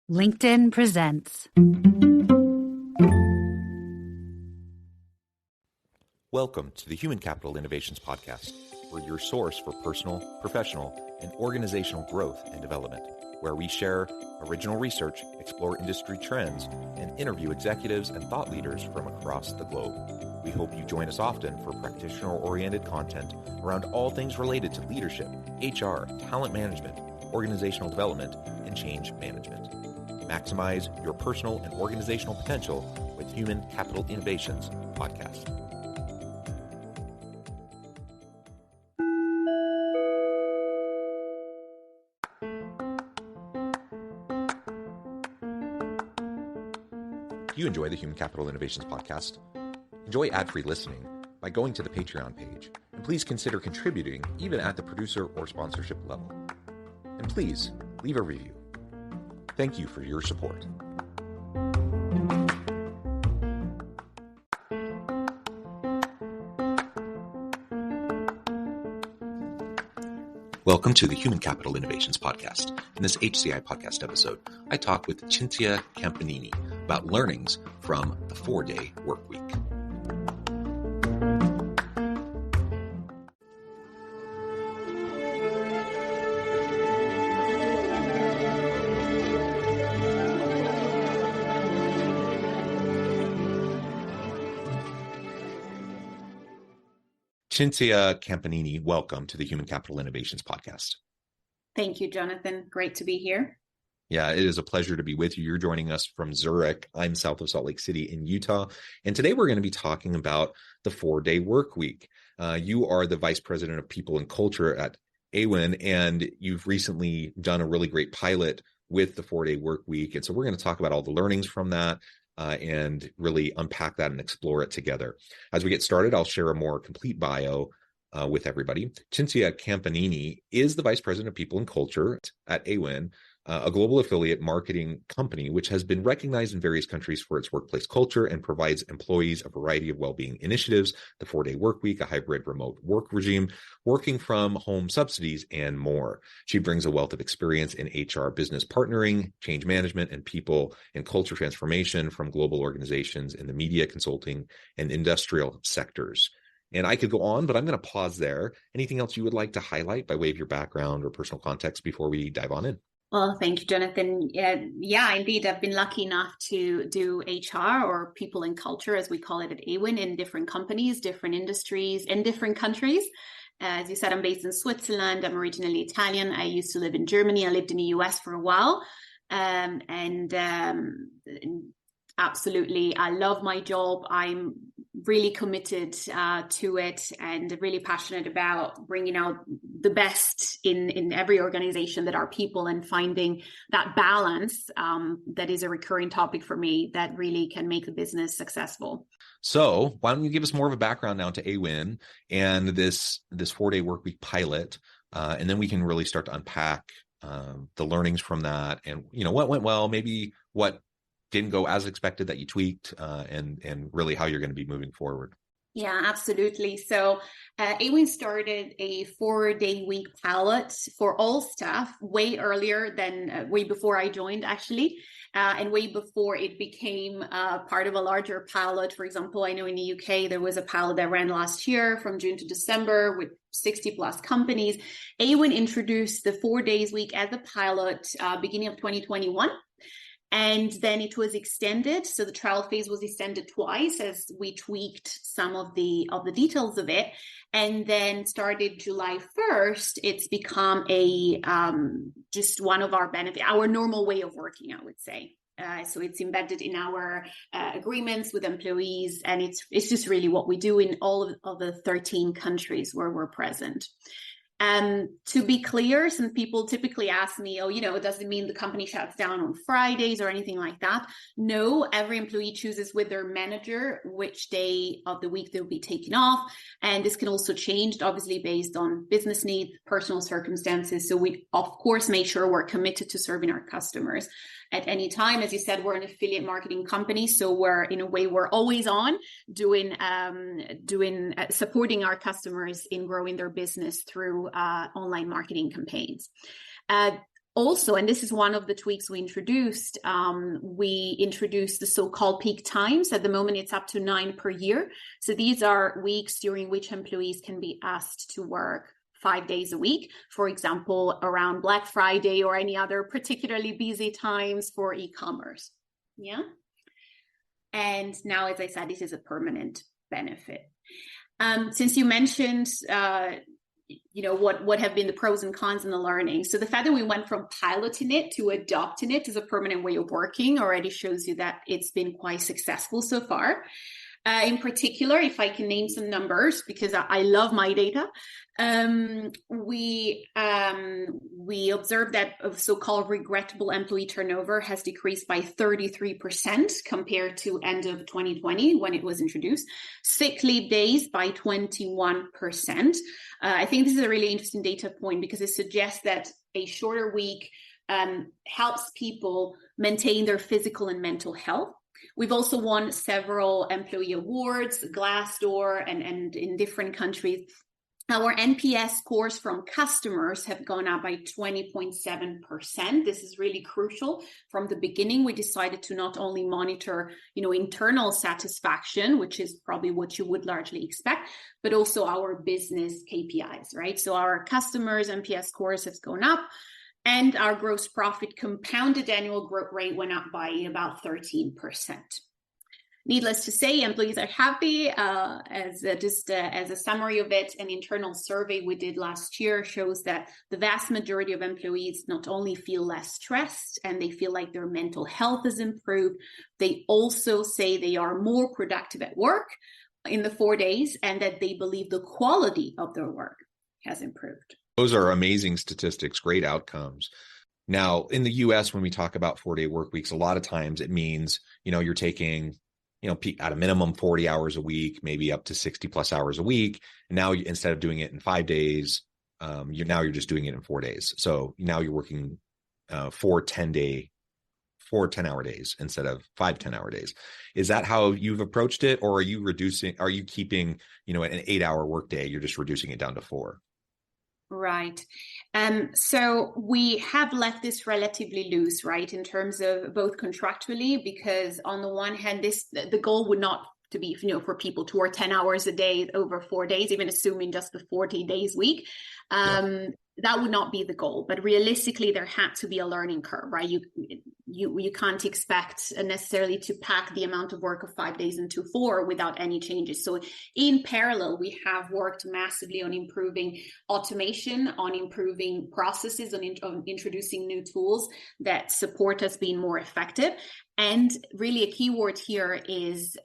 LinkedIn presents. Welcome to the Human Capital Innovations Podcast. We're your source for personal, professional, and organizational growth and development, where we share original research, explore industry trends, and interview executives and thought leaders from across the globe. We hope you join us often for practitioner-oriented content around all things related to leadership, HR, talent management, organizational development, and change management. Maximize your personal and organizational potential with Human Capital Innovations Podcast. If you enjoy the Human Capital Innovations Podcast, enjoy ad-free listening by going to the Patreon page, and please consider contributing even at the producer or sponsorship level. And please leave a review. Thank you for your support. Welcome to the Human Capital Innovations Podcast. In this HCI Podcast episode, I talk with Cinzia Campanini about learnings from the 4-day work week. Cinzia Campanini, welcome to the Human Capital Innovations Podcast. Thank you, Jonathan. Great to be here. Yeah, it is a pleasure to be with you. You're joining us from Zurich. I'm south of Salt Lake City in Utah. And today we're going to be talking about the 4-day work week. You are the Vice President of People and Culture at AWIN, and you've recently done a really great pilot with the 4-day work week. And so we're going to talk about all the learnings from that. And really unpack that and explore it together. As we get started, I'll share a more complete bio with everybody. Cinzia Campanini is the Vice President of People and Culture at AWIN, a global affiliate marketing company which has been recognized in various countries for its workplace culture and provides employees a variety of well-being initiatives, the 4-day work week, a hybrid remote work regime, working from home subsidies, and more. She brings a wealth of experience in HR business partnering, change management, and people and culture transformation from global organizations in the media, consulting, and industrial sectors. And I could go on, but I'm going to pause there. Anything else you would like to highlight by way of your background or personal context before we dive on in? Well, thank you, Jonathan. Yeah, indeed. I've been lucky enough to do HR, or people and culture, as we call it at AWIN, in different companies, different industries, in different countries. As you said, I'm based in Switzerland. I'm originally Italian. I used to live in Germany. I lived in the US for a while. Absolutely, I love my job. I'm really committed to it and really passionate about bringing out the best in every organization that are people, and finding that balance that is a recurring topic for me that really can make the business successful. So why don't you give us more of a background now to AWIN and this 4-day work week pilot, and then we can really start to unpack the learnings from that, and what went well, maybe what didn't go as expected that you tweaked, and really how you're going to be moving forward. Yeah, absolutely. So AWIN started a 4-day week pilot for all staff way earlier than way before I joined, actually, and way before it became part of a larger pilot. For example, I know in the UK, there was a pilot that ran last year from June to December with 60 plus companies. AWIN introduced the 4 days week as a pilot beginning of 2021. And then it was extended. So the trial phase was extended twice as we tweaked some of the details of it. And then started July 1st, it's become a just one of our benefits, our normal way of working, I would say. So it's embedded in our agreements with employees, and it's just really what we do in all of the 13 countries where we're present. To be clear, some people typically ask me, does it mean the company shuts down on Fridays or anything like that? No, every employee chooses with their manager which day of the week they'll be taking off. And this can also change, obviously, based on business needs, personal circumstances. So we, of course, make sure we're committed to serving our customers at any time. As you said, we're an affiliate marketing company, so we're always on supporting our customers in growing their business through online marketing campaigns. Also, and this is one of the tweaks we introduced the so-called peak times. At the moment, it's up to 9 per year. So these are weeks during which employees can be asked to work 5 days a week, for example, around Black Friday or any other particularly busy times for e-commerce. Yeah. And now, as I said, this is a permanent benefit. Since you mentioned, what have been the pros and cons and the learning. So the fact that we went from piloting it to adopting it as a permanent way of working already shows you that it's been quite successful so far. In particular, if I can name some numbers, because I love my data, we observed that so-called regrettable employee turnover has decreased by 33% compared to end of 2020 when it was introduced. Sick leave days by 21%. I think this is a really interesting data point because it suggests that a shorter week helps people maintain their physical and mental health. We've also won several employee awards, Glassdoor, and in different countries. Our NPS scores from customers have gone up by 20.7%. This is really crucial. From the beginning, we decided to not only monitor, internal satisfaction, which is probably what you would largely expect, but also our business KPIs, right? So our customers' NPS scores have gone up, and our gross profit compounded annual growth rate went up by about 13%. Needless to say, employees are happy. As a summary of it, an internal survey we did last year shows that the vast majority of employees not only feel less stressed and they feel like their mental health is improved, they also say they are more productive at work in the 4 days and that they believe the quality of their work has improved. Those are amazing statistics, great outcomes. Now, in the US, when we talk about 4-day work weeks, a lot of times it means, you're taking, at a minimum 40 hours a week, maybe up to 60 plus hours a week. And now instead of doing it in 5 days, you're just doing it in 4 days. So now you're working 4 10-hour days instead of 5 10-hour days. Is that how you've approached it? Or are you keeping, an 8-hour workday, you're just reducing it down to 4? Right. So we have left this relatively loose, right, in terms of both contractually, because on the one hand, the goal would not to be, for people to work 10 hours a day over 4 days, even assuming just the 40 days week. That would not be the goal, but realistically, there had to be a learning curve, right? You can't expect necessarily to pack the amount of work of 5 days into 4 without any changes. So in parallel, we have worked massively on improving automation, on improving processes, on introducing new tools that support us being more effective. And really a key word here is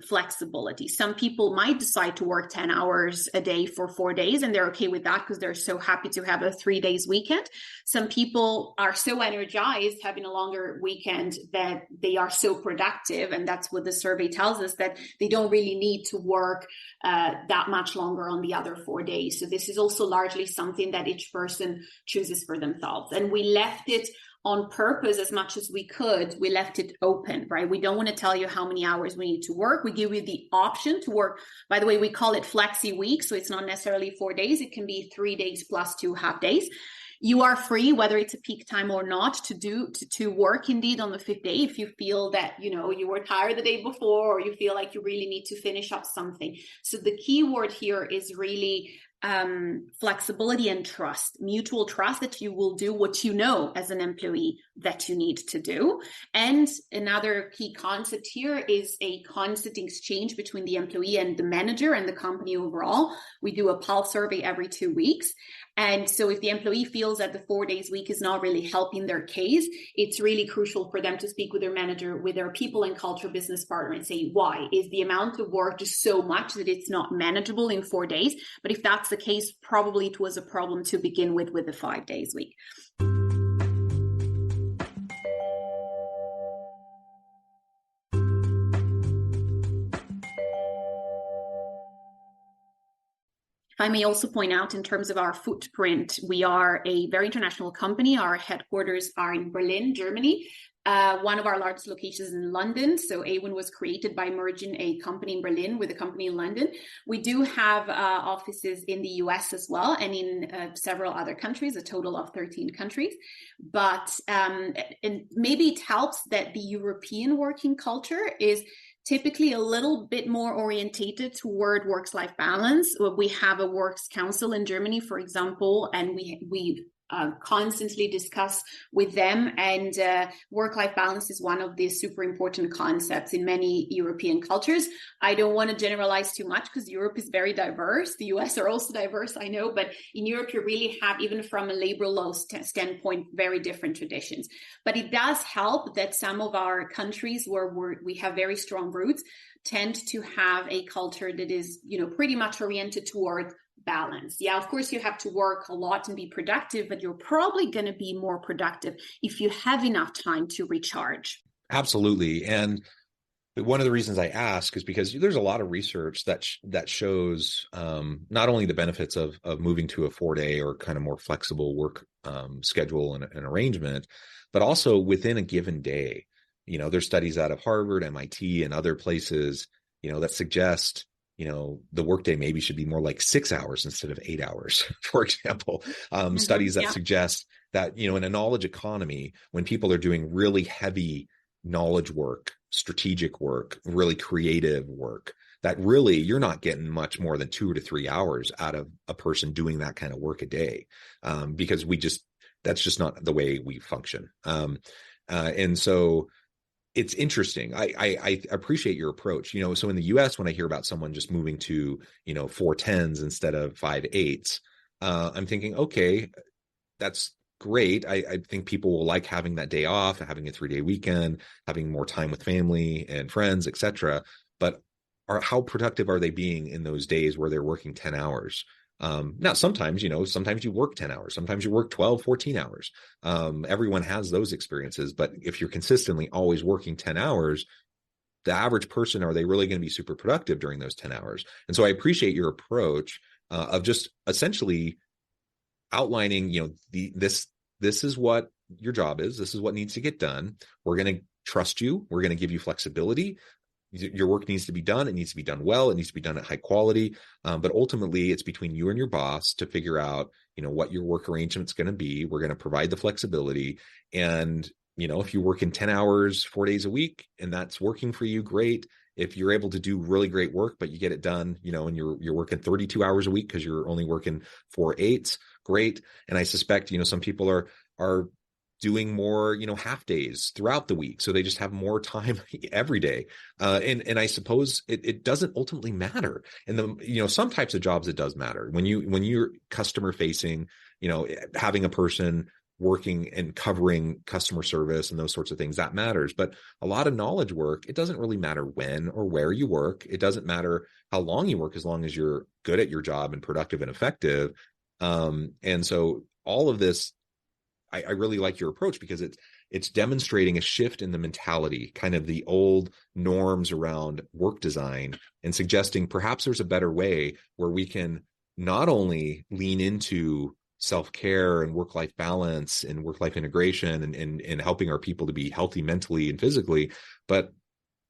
flexibility. Some people might decide to work 10 hours a day for 4 days, and they're okay with that because they're so happy to have a 3 days weekend. Some people are so energized having a longer weekend that they are so productive. And that's what the survey tells us, that they don't really need to work that much longer on the other 4 days. So this is also largely something that each person chooses for themselves. And we left it on purpose as much as we could. We left it open, right? We don't want to tell you how many hours we need to work. We give you the option to work. By the way, we call it flexi week. So it's not necessarily 4 days. It can be 3 days plus 2 half days. You are free, whether it's a peak time or not, to work indeed on the 5th day if you feel that, you were tired the day before, or you feel like you really need to finish up something. So the key word here is really flexibility and trust, mutual trust that you will do what you know as an employee that you need to do. And another key concept here is a constant exchange between the employee and the manager and the company overall. We do a pulse survey every 2 weeks. And so if the employee feels that the 4 days week is not really helping their case, it's really crucial for them to speak with their manager, with their people and culture business partner, and say, why? Is the amount of work just so much that it's not manageable in 4 days? But if that's the case, probably it was a problem to begin with the 5 days week. If I may also point out, in terms of our footprint, we are a very international company. Our headquarters are in Berlin, Germany. One of our largest locations in London. So AWIN was created by merging a company in Berlin with a company in London. We do have offices in the US as well, and in several other countries, a total of 13 countries. But and maybe it helps that the European working culture is typically a little bit more orientated toward work-life balance. We have a works council in Germany, for example, and we constantly discuss with them, and work-life balance is one of the super important concepts in many European cultures. I don't want to generalize too much because Europe is very diverse. The US are also diverse, I know, but in Europe you really have, even from a labor law standpoint, very different traditions. But it does help that some of our countries where we have very strong roots tend to have a culture that is, pretty much oriented toward balance. Yeah, of course, you have to work a lot and be productive, but you're probably going to be more productive if you have enough time to recharge. Absolutely. And one of the reasons I ask is because there's a lot of research that shows not only the benefits of moving to a 4-day or kind of more flexible work schedule and arrangement, but also within a given day. There's studies out of Harvard, MIT, and other places, that suggest the workday maybe should be more like 6 hours instead of 8 hours, for example. Studies that suggest that, in a knowledge economy, when people are doing really heavy knowledge work, strategic work, really creative work, that really you're not getting much more than 2 to 3 hours out of a person doing that kind of work a day, because that's just not the way we function. And so it's interesting. I appreciate your approach. So in the US, when I hear about someone just moving to, 4/10s instead of 5/8s, I'm thinking, okay, that's great. I think people will like having that day off, having a 3-day weekend, having more time with family and friends, etc. But how productive are they being in those days where they're working 10 hours? Now, sometimes you work 10 hours, sometimes you work 12, 14 hours. Everyone has those experiences, but if you're consistently always working 10 hours, the average person, are they really going to be super productive during those 10 hours? And so I appreciate your approach of just essentially outlining, this is what your job is. This is what needs to get done. We're going to trust you. We're going to give you flexibility. Your work needs to be done. It needs to be done well. It needs to be done at high quality. But ultimately, it's between you and your boss to figure out, what your work arrangement's going to be. We're going to provide the flexibility. And, if you work in 10 hours, 4 days a week, and that's working for you, great. If you're able to do really great work, but you get it done, and you're working 32 hours a week because you're only working 4/8s, great. And I suspect, some people are doing more, half days throughout the week. So they just have more time every day. And I suppose it doesn't ultimately matter. And some types of jobs, it does matter. When you're customer facing, having a person working and covering customer service and those sorts of things, that matters. But a lot of knowledge work, it doesn't really matter when or where you work. It doesn't matter how long you work, as long as you're good at your job and productive and effective. And so all of this, I really like your approach, because it's demonstrating a shift in the mentality, kind of the old norms around work design, and suggesting perhaps there's a better way where we can not only lean into self-care and work-life balance and work-life integration and helping our people to be healthy mentally and physically, but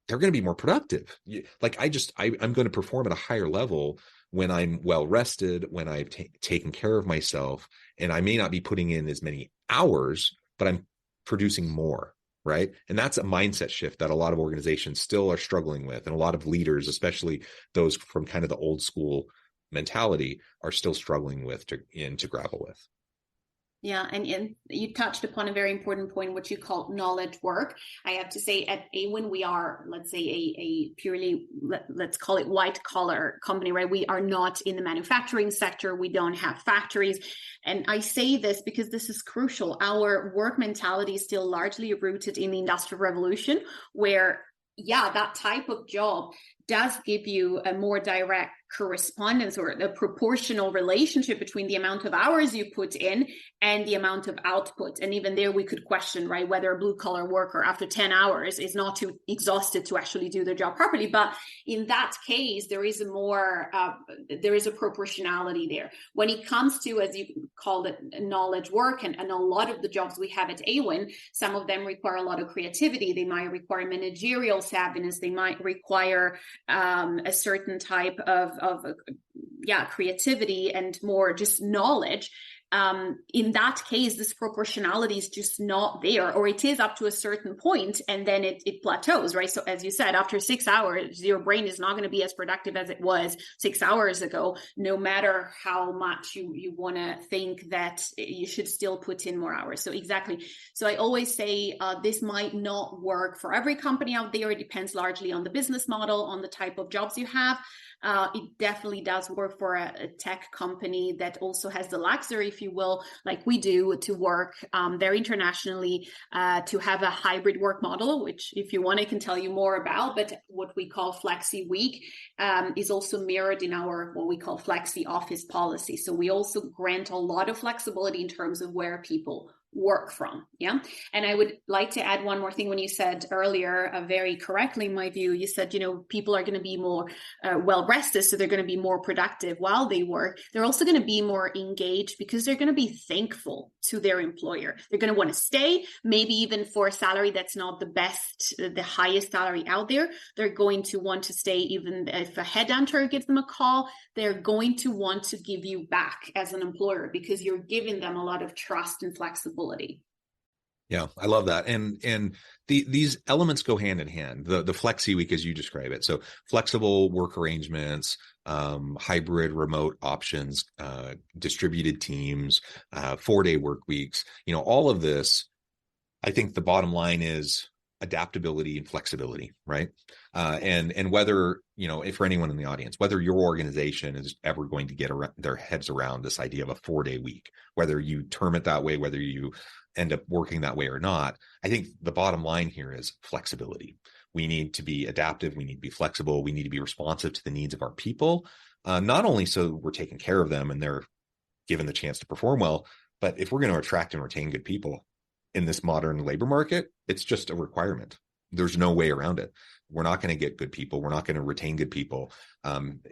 they're going to be more productive. Like I'm going to perform at a higher level when I'm well rested, when I've taken care of myself, and I may not be putting in as many hours, but I'm producing more, right? And that's a mindset shift that a lot of organizations still are struggling with. And a lot of leaders, especially those from kind of the old school mentality, are still struggling with to grapple with. Yeah, and you touched upon a very important point, what you call knowledge work. I have to say, at AWIN, we are, let's say, a purely, let's call it white collar company, right? We are not in the manufacturing sector. We don't have factories. And I say this because this is crucial. Our work mentality is still largely rooted in the Industrial Revolution, where that type of job does give you a more direct correspondence or a proportional relationship between the amount of hours you put in and the amount of output. And even there we could question, right, whether a blue collar worker after 10 hours is not too exhausted to actually do their job properly. But in that case, there is a proportionality there. When it comes to, as you called it, knowledge work, and a lot of the jobs we have at AWIN, some of them require a lot of creativity. They might require managerial savviness. They might require a certain type of creativity and more just knowledge. In that case, this proportionality is just not there, or it is up to a certain point and then it plateaus, right? So as you said, after 6 hours, your brain is not going to be as productive as it was 6 hours ago, no matter how much you want to think that you should still put in more hours. So exactly. So I always say this might not work for every company out there. It depends largely on the business model, on the type of jobs you have. It definitely does work for a tech company that also has the luxury, if you will, like we do, to work very internationally, to have a hybrid work model, which if you want, I can tell you more about, but what we call Flexi Week is also mirrored in our what we call Flexi Office policy. So we also grant a lot of flexibility in terms of where people work from. Yeah. And I would like to add one more thing. When you said earlier, very correctly, in my view, you said, people are going to be more well rested. So they're going to be more productive while they work. They're also going to be more engaged because they're going to be thankful to their employer. They're going to want to stay, maybe even for a salary that's not the best, the highest salary out there. They're going to want to stay even if a headhunter gives them a call. They're going to want to give you back as an employer because you're giving them a lot of trust and flexibility. Yeah, I love that. And these elements go hand in hand. The Flexi Week, as you describe it. So flexible work arrangements, hybrid remote options, distributed teams, 4-day work weeks, all of this, I think the bottom line is adaptability and flexibility, right? And whether, if for anyone in the audience, whether your organization is ever going to get their heads around this idea of a 4-day week, whether you term it that way, whether you end up working that way or not, I think the bottom line here is flexibility. We need to be adaptive. We need to be flexible. We need to be responsive to the needs of our people, not only so we're taking care of them and they're given the chance to perform well, but if we're going to attract and retain good people in this modern labor market, it's just a requirement. There's no way around it. We're not going to get good people. We're not going to retain good people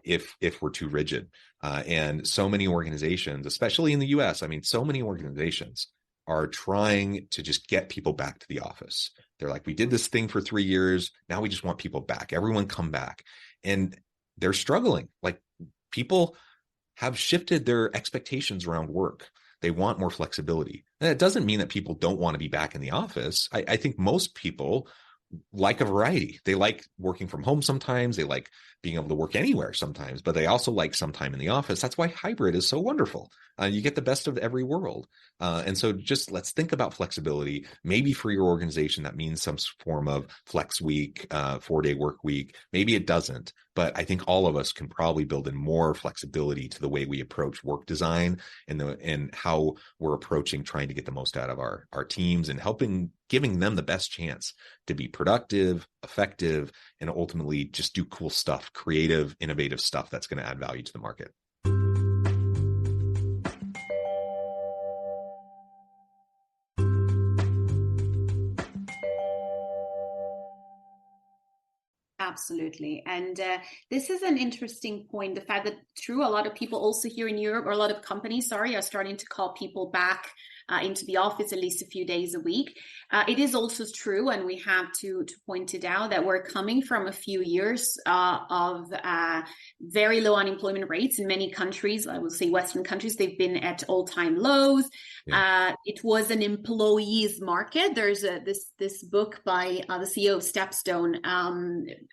if we're too rigid. And so many organizations, especially in the US, so many organizations are trying to just get people back to the office. They're like, we did this thing for 3 years. Now we just want people back. Everyone come back. And they're struggling. Like, people have shifted their expectations around work. They want more flexibility. And it doesn't mean that people don't want to be back in the office. I think most people like a variety. They like working from home sometimes. They like being able to work anywhere sometimes, but they also like some time in the office. That's why hybrid is so wonderful. You get the best of every world. And so just let's think about flexibility. Maybe for your organization, that means some form of flex week, 4-day work week. Maybe it doesn't, but I think all of us can probably build in more flexibility to the way we approach work design and how we're approaching trying to get the most out of our teams and giving them the best chance to be productive, effective, and ultimately just do cool stuff, creative, innovative stuff that's going to add value to the market. Absolutely. And this is an interesting point, the fact that a lot of people also here in Europe, or a lot of companies, are starting to call people back into the office at least a few days a week. It is also true, and we have to point it out, that we're coming from a few years of very low unemployment rates in many countries. I would say Western countries, they've been at all-time lows. Yeah. It was an employees market. There's this book by the CEO of Stepstone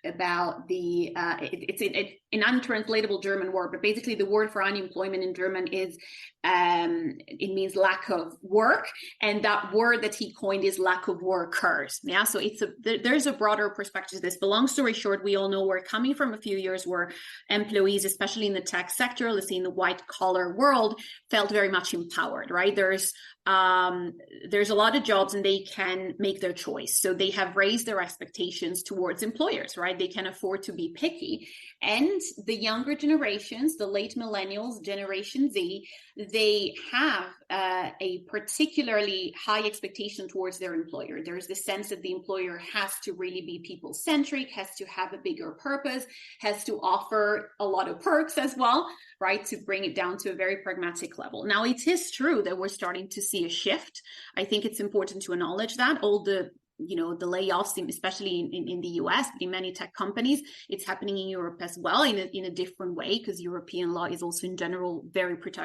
about it's an untranslatable German word, but basically the word for unemployment in German is it means lack of work, and that word that he coined is lack of workers. Yeah, so there's a broader perspective to this. But long story short, we all know we're coming from a few years where employees, especially in the tech sector, let's say in the white collar world, felt very much empowered, right? There's there's a lot of jobs and they can make their choice. So they have raised their expectations towards employers, right? They can afford to be picky. And the younger generations, the late millennials, Generation Z, they have a particularly high expectation towards their employer. There's the sense that the employer has to really be people-centric, has to have a bigger purpose, has to offer a lot of perks as well, right, to bring it down to a very pragmatic level. Now, it is true that we're starting to see a shift. I think it's important to acknowledge that. All the layoffs, especially in the US, but in many tech companies, it's happening in Europe as well in a different way, because European law is also in general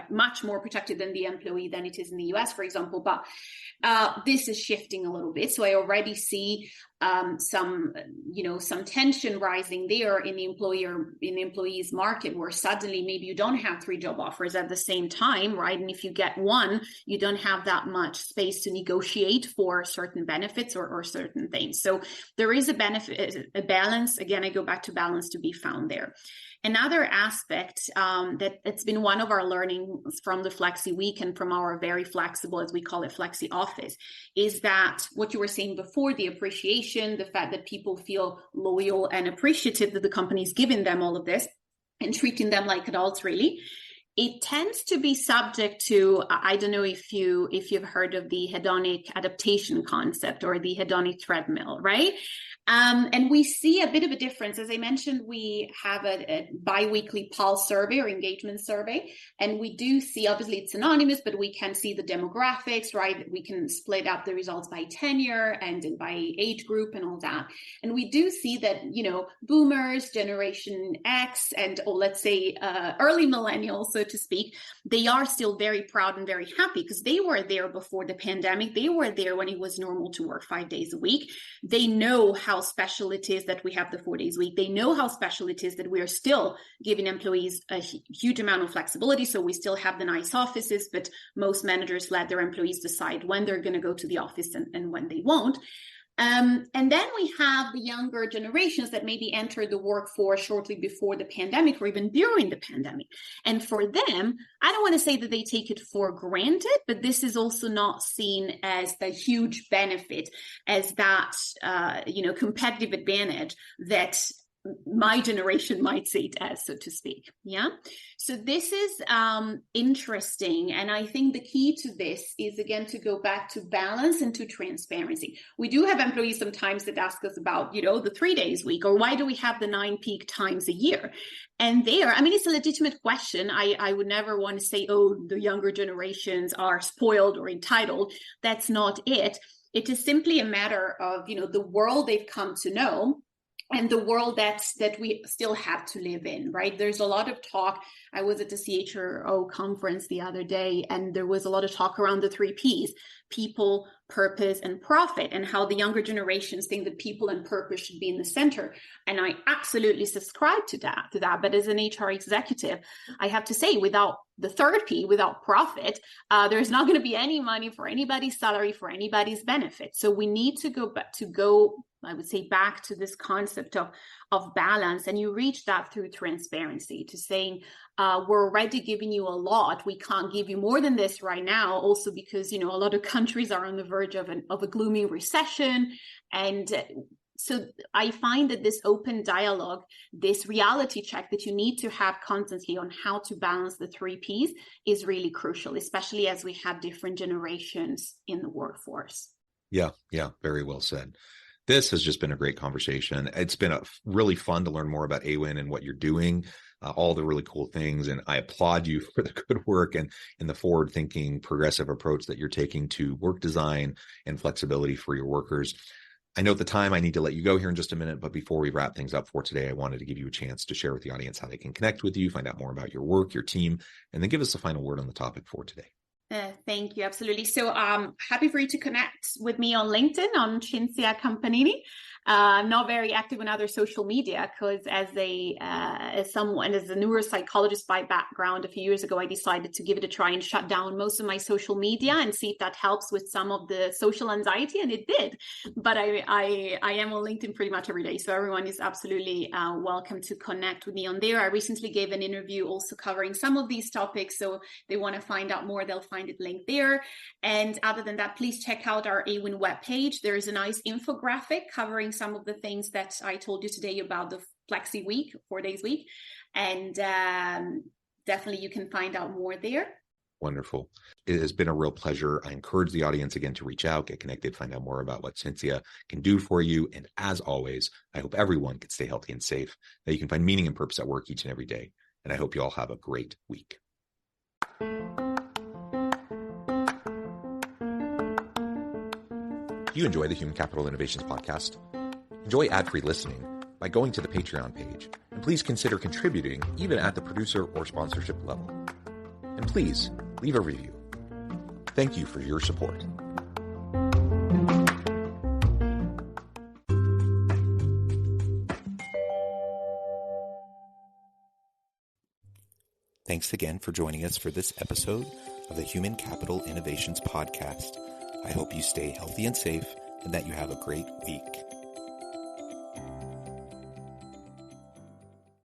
much more protected than the employee than it is in the US, for example. But this is shifting a little bit. So I already see some tension rising there in the employees market, where suddenly maybe you don't have 3 job offers at the same time, right? And if you get one, you don't have that much space to negotiate for certain benefits or certain things. So there is a balance. Again, I go back to balance to be found there. Another aspect that it's been one of our learnings from the Flexi Week and from our very flexible, as we call it, Flexi Office, is that what you were saying before, the appreciation, the fact that people feel loyal and appreciative that the company is giving them all of this and treating them like adults, really. It tends to be subject to, I don't know if you've heard of the hedonic adaptation concept or the hedonic treadmill, right? And we see a bit of a difference. As I mentioned, we have a bi-weekly pulse survey or engagement survey, and we do see, obviously it's anonymous, but we can see the demographics, right? We can split up the results by tenure and by age group and all that. And we do see that, boomers, Generation X, and let's say early millennials, so to speak, they are still very proud and very happy because they were there before the pandemic. They were there when it was normal to work 5 days a week. They know how special it is that we have the 4 days a week. They know how special it is that we are still giving employees a huge amount of flexibility. So we still have the nice offices, but most managers let their employees decide when they're going to go to the office and when they won't. And then we have the younger generations that maybe entered the workforce shortly before the pandemic or even during the pandemic. And for them, I don't want to say that they take it for granted, but this is also not seen as the huge benefit, as that, competitive advantage that my generation might see it as, so to speak. Yeah. So this is interesting. And I think the key to this is, again, to go back to balance and to transparency. We do have employees sometimes that ask us about, the 3 days a week, or why do we have the 9 peak times a year? And it's a legitimate question. I would never want to say, oh, the younger generations are spoiled or entitled. That's not it. It is simply a matter of, the world they've come to know and the world that we still have to live in, right? There's a lot of talk. I was at the CHRO conference the other day, and there was a lot of talk around the 3 Ps, people, purpose, and profit, and how the younger generations think that people and purpose should be in the center. And I absolutely subscribe to that. But as an HR executive, I have to say, without the 3rd P, without profit, there's not going to be any money for anybody's salary, for anybody's benefit. So we need to go, I would say, back to this concept of balance. And you reach that through transparency, to saying, we're already giving you a lot. We can't give you more than this right now. Also because, a lot of countries are on the verge of a gloomy recession. And so I find that this open dialogue, this reality check that you need to have constantly on how to balance the 3 Ps is really crucial, especially as we have different generations in the workforce. Yeah, very well said. This has just been a great conversation. It's been really fun to learn more about AWIN and what you're doing, all the really cool things. And I applaud you for the good work and the forward-thinking, progressive approach that you're taking to work design and flexibility for your workers. I know at the time I need to let you go here in just a minute, but before we wrap things up for today, I wanted to give you a chance to share with the audience how they can connect with you, find out more about your work, your team, and then give us a final word on the topic for today. Thank you. Absolutely. So happy for you to connect with me on LinkedIn on Cinzia Campanini. I'm not very active on other social media because as a neuropsychologist by background, a few years ago, I decided to give it a try and shut down most of my social media and see if that helps with some of the social anxiety, and it did. But I am on LinkedIn pretty much every day, so everyone is absolutely welcome to connect with me on there. I recently gave an interview also covering some of these topics, so they want to find out more, they'll find it linked there. And other than that, please check out our AWIN webpage. There is a nice infographic covering some of the things that I told you today about the Flexi Week, 4 days week. And definitely you can find out more there. Wonderful. It has been a real pleasure. I encourage the audience again to reach out, get connected, find out more about what Cinzia can do for you. And as always, I hope everyone can stay healthy and safe, that you can find meaning and purpose at work each and every day. And I hope you all have a great week. Do you enjoy the Human Capital Innovations podcast? Enjoy ad-free listening by going to the Patreon page, and please consider contributing even at the producer or sponsorship level. And please leave a review. Thank you for your support. Thanks again for joining us for this episode of the Human Capital Innovations podcast. I hope you stay healthy and safe and that you have a great week.